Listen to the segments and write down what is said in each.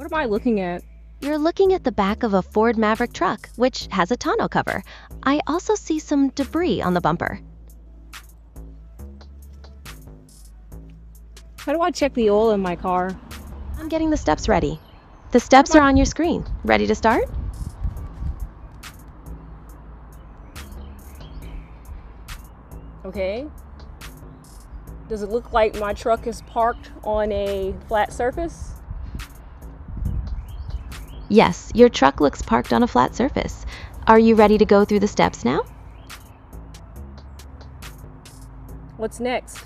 What am I looking at? You're looking at the back of a Ford Maverick truck, which has a tonneau cover. I also see some debris on the bumper. How do I check the oil in my car? I'm getting the steps ready. The steps are on your screen. Ready to start? Okay. Does it look like my truck is parked on a flat surface? Yes, your truck looks parked on a flat surface. Are you ready to go through the steps now? What's next?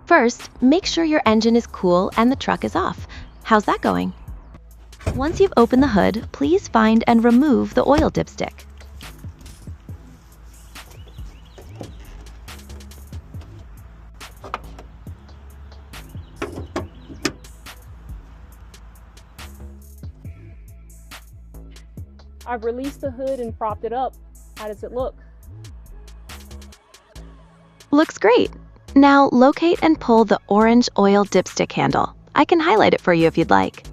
First, make sure your engine is cool and the truck is off. How's that going? Once you've opened the hood, please find and remove the oil dipstick. I've released the hood and propped it up. How does it look? Looks great. Now locate and pull the orange oil dipstick handle. I can highlight it for you if you'd like.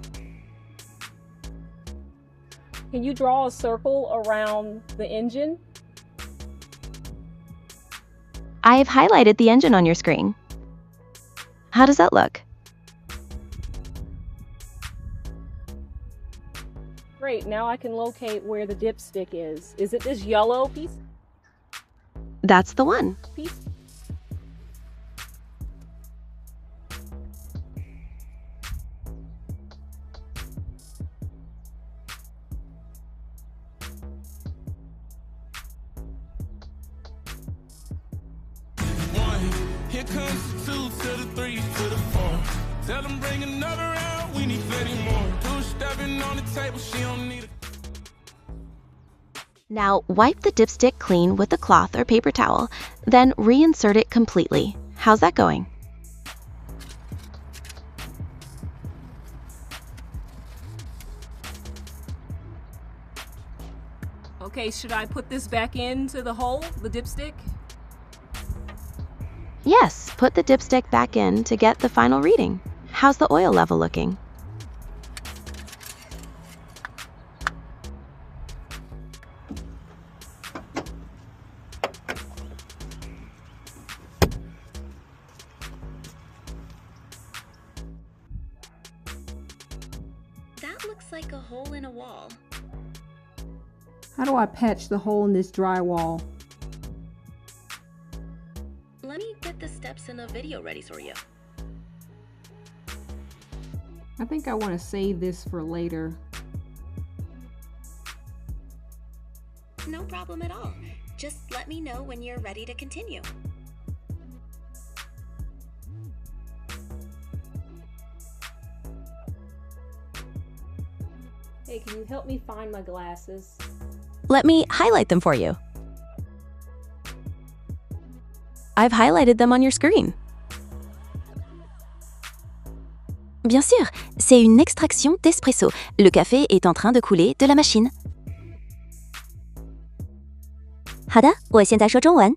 Can you draw a circle around the engine? I have highlighted the engine on your screen. How does that look? Great, now I can locate where the dipstick is. Is it this yellow piece? That's the one. Here comes the 2 to the 3 to the 4. Tell them bring another round, we need plenty more. 2 stepping on the table, she don't need it. Now wipe the dipstick clean with a cloth or paper towel, then reinsert it completely. How's that going? Okay, should I put this back into the hole, the dipstick? Yes, put the dipstick back in to get the final reading. How's the oil level looking? That looks like a hole in a wall. How do I patch the hole in this drywall? Let me get the steps in the video ready for you. I think I want to save this for later. No problem at all. Just let me know when you're ready to continue. Hey, can you help me find my glasses? Let me highlight them for you. I've highlighted them on your screen. Bien sûr, c'est une extraction d'espresso. Le café est en train de couler de la machine. 好的，我现在说中文。